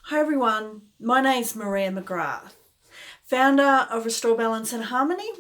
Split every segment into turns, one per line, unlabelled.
Hi everyone, my name's Maria McGrath, founder of Restore Balance and Harmony,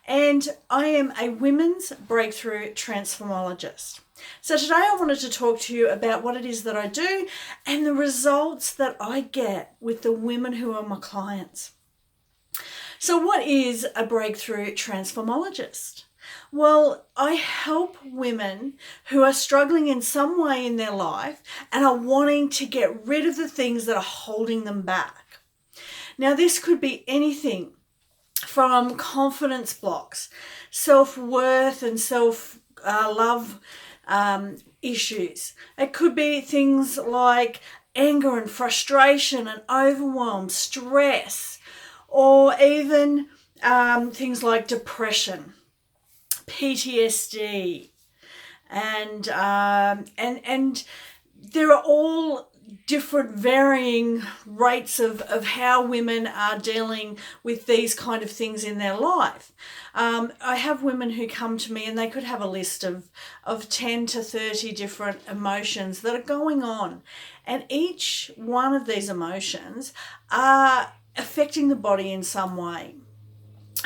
and I am a women's breakthrough transformologist. So today I wanted to talk to you about what it is that I do and the results that I get with the women who are my clients. So what is a breakthrough transformologist? Well, I help women who are struggling in some way in their life and are wanting to get rid of the things that are holding them back. Now, this could be anything from confidence blocks, self-worth and self-love issues. It could be things like anger and frustration and overwhelm, stress, or even things like depression, PTSD, and there are all different varying rates of how women are dealing with these kind of things in their life. I have women who come to me and they could have a list of 10 to 30 different emotions that are going on, and each one of these emotions are affecting the body in some way,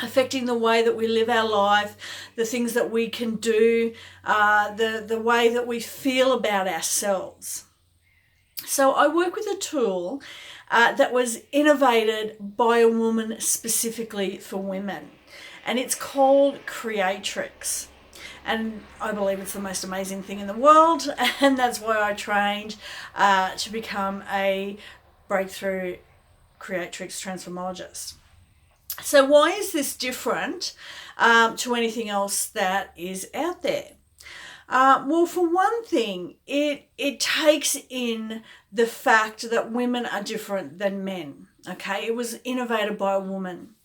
affecting the way that we live our life, the things that we can do, the way that we feel about ourselves. So I work with a tool that was innovated by a woman specifically for women, and it's called Creatrix. And I believe it's the most amazing thing in the world, and that's why I trained to become a breakthrough Creatrix transformologist. So why is this different to anything else that is out there? Well, for one thing, it takes in the fact that women are different than men. Okay, it was innovated by a woman.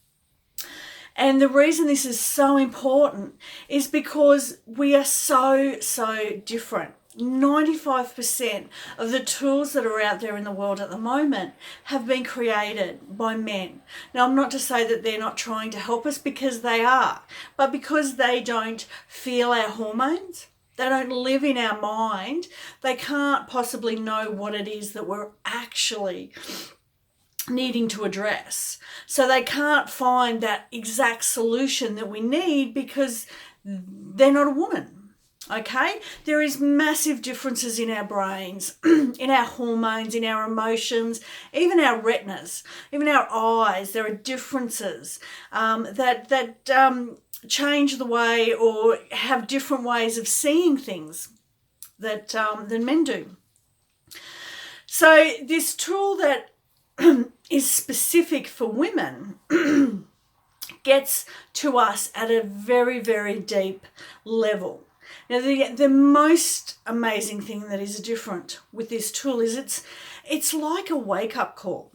And the reason this is so important is because we are so different. 95% of the tools that are out there in the world at the moment have been created by men. Now, I'm not to say that they're not trying to help us, because they are, but because they don't feel our hormones, they don't live in our mind, they can't possibly know what it is that we're actually needing to address. So they can't find that exact solution that we need because they're not a woman. Okay, there is massive differences in our brains, in our hormones, in our emotions, even our retinas, even our eyes. There are differences that change the way, or have different ways of seeing things that than men do. So this tool that is specific for women gets to us at a very deep level. Now, the most amazing thing that is different with this tool is it's like a wake-up call.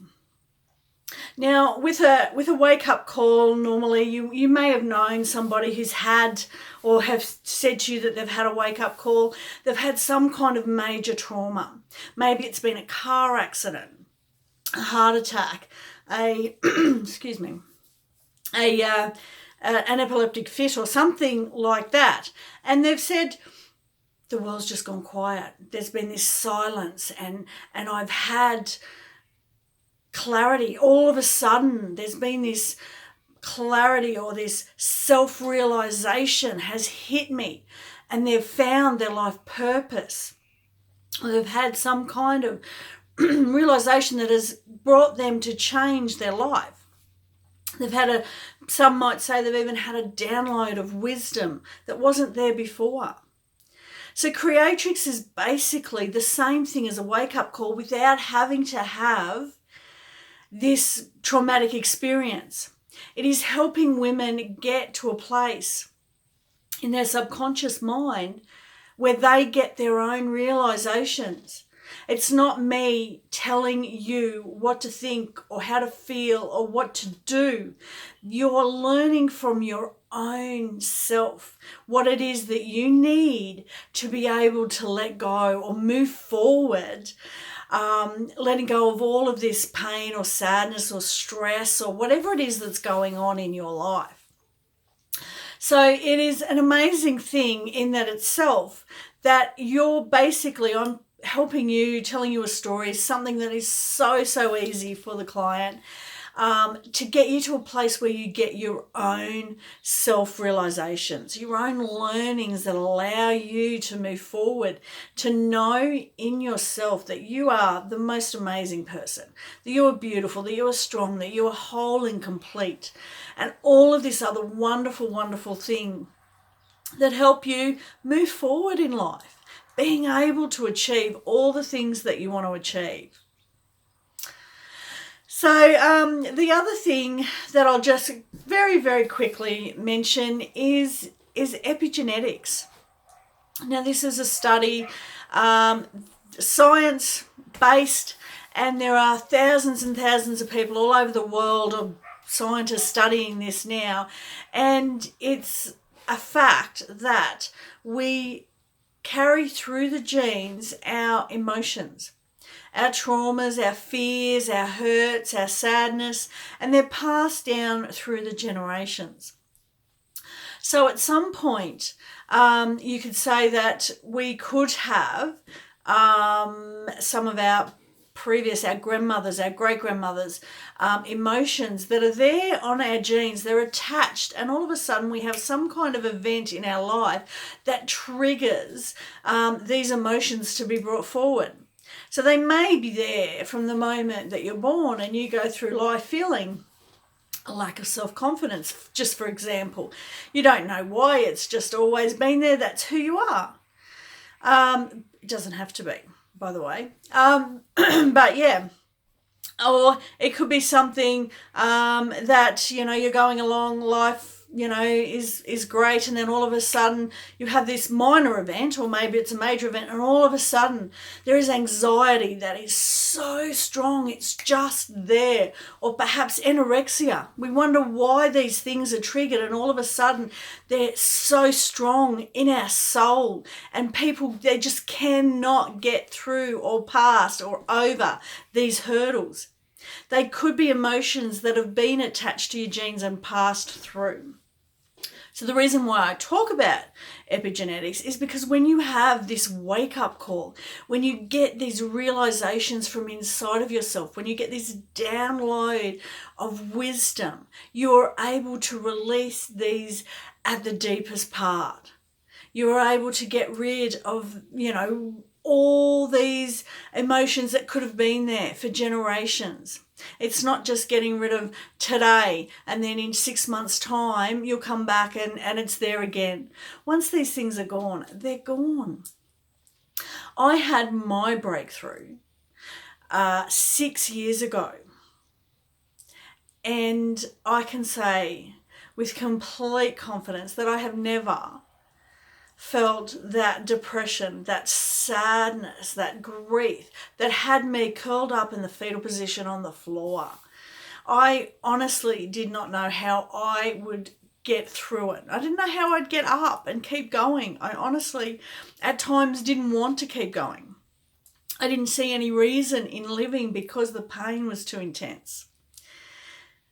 Now, with a wake-up call, normally you may have known somebody who's had, or have said to you that they've had a wake-up call. They've had some kind of major trauma. Maybe it's been a car accident, a heart attack, excuse me, an epileptic fit or something like that. And they've said, the world's just gone quiet. There's been this silence, and I've had clarity. All of a sudden, there's been this clarity, or this self-realization has hit me, and they've found their life purpose. Or they've had some kind of realization that has brought them to change their life. They've had some might say they've even had a download of wisdom that wasn't there before. So Creatrix is basically the same thing as a wake-up call without having to have this traumatic experience. It is helping women get to a place in their subconscious mind where they get their own realizations. It's not me telling you what to think or how to feel or what to do. You're learning from your own self what it is that you need to be able to let go or move forward, letting go of all of this pain or sadness or stress or whatever it is that's going on in your life. So it is an amazing thing in that itself, that you're basically, I'm helping you, telling you a story, something that is so easy for the client, to get you to a place where you get your own self-realizations, your own learnings that allow you to move forward, to know in yourself that you are the most amazing person, that you are beautiful, that you are strong, that you are whole and complete, and all of this other wonderful thing that help you move forward in life, being able to achieve all the things that you want to achieve. So the other thing that I'll just very quickly mention is epigenetics. Now, this is a study, science-based, and there are thousands and thousands of people all over the world, of scientists studying this now, and it's a fact that we carry through the genes our emotions, our traumas, our fears, our hurts, our sadness, and they're passed down through the generations. So at some point, you could say that we could have some of our grandmothers, our great-grandmothers, emotions that are there on our genes, they're attached, and all of a sudden we have some kind of event in our life that triggers these emotions to be brought forward. So they may be there from the moment that you're born, and you go through life feeling a lack of self-confidence, just for example. You don't know why, it's just always been there, that's who you are. It doesn't have to be, by the way. But yeah. Or it could be something that, you're going along, life, is great, and then all of a sudden you have this minor event, or maybe it's a major event, and all of a sudden there is anxiety that is so strong, it's just there. Or perhaps anorexia. We wonder why these things are triggered, and all of a sudden they're so strong in our soul, and people, they just cannot get through or past or over these hurdles. They could be emotions that have been attached to your genes and passed through. So the reason why I talk about epigenetics is because when you have this wake-up call, when you get these realizations from inside of yourself, when you get this download of wisdom, you're able to release these at the deepest part. You're able to get rid of, all these emotions that could have been there for generations. It's not just getting rid of today and then in 6 months' time you'll come back and it's there again. Once these things are gone, they're gone. I had my breakthrough 6 years ago, and I can say with complete confidence that I have never felt that depression, that sadness, that grief that had me curled up in the fetal position on the floor. I honestly did not know how I would get through it. I didn't know how I'd get up and keep going. I honestly, at times, didn't want to keep going. I didn't see any reason in living because the pain was too intense.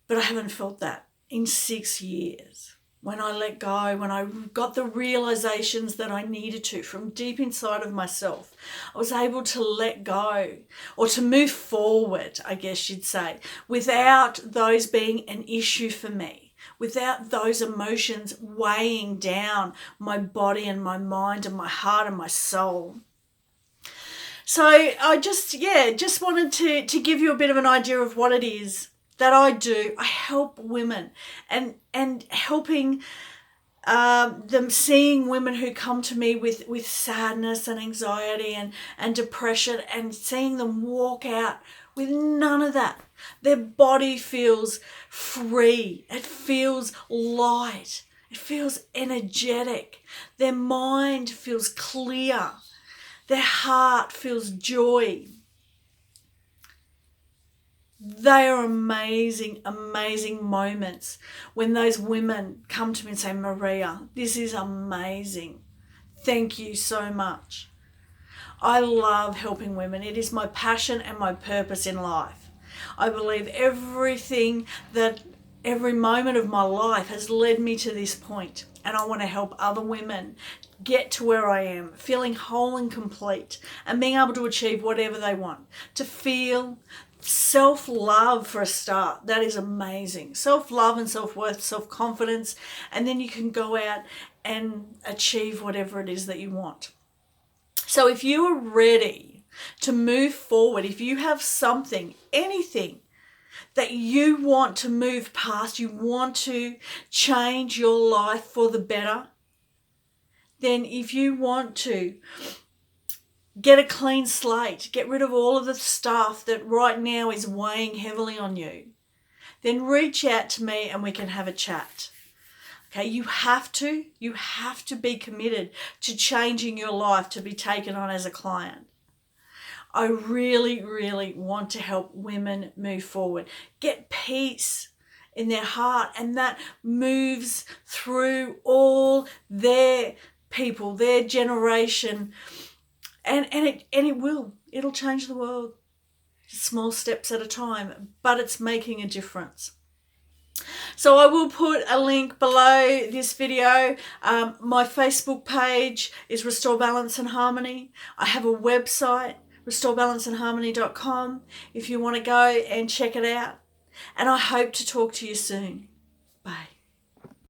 But I haven't felt that in 6 years. When I let go, when I got the realizations that I needed to from deep inside of myself, I was able to let go, or to move forward, I guess you'd say, without those being an issue for me, without those emotions weighing down my body and my mind and my heart and my soul. So I just wanted to give you a bit of an idea of what it is that I do. I help women, and helping them, seeing women who come to me with sadness and anxiety and depression, and seeing them walk out with none of that. Their body feels free. It feels light. It feels energetic. Their mind feels clear. Their heart feels joy. They are amazing moments when those women come to me and say, Maria, this is amazing. Thank you so much. I love helping women. It is my passion and my purpose in life. I believe every moment of my life has led me to this point. and I want to help other women get to where I am, feeling whole and complete and being able to achieve whatever they want, to feel self-love for a start. That is amazing. Self-love and self-worth, self-confidence, and then you can go out and achieve whatever it is that you want. So if you are ready to move forward, if you have something, anything that you want to move past, you want to change your life for the better, then if you want to get a clean slate, get rid of all of the stuff that right now is weighing heavily on you, then reach out to me and we can have a chat. Okay, you have to be committed to changing your life to be taken on as a client. I really, really want to help women move forward, get peace in their heart, and that moves through all their people, their generation, and it'll change the world, small steps at a time, but it's making a difference. So I will put a link below this video. My Facebook page is Restore Balance and Harmony. I have a website, restorebalanceandharmony.com, if you want to go and check it out. And I hope to talk to you soon. Bye.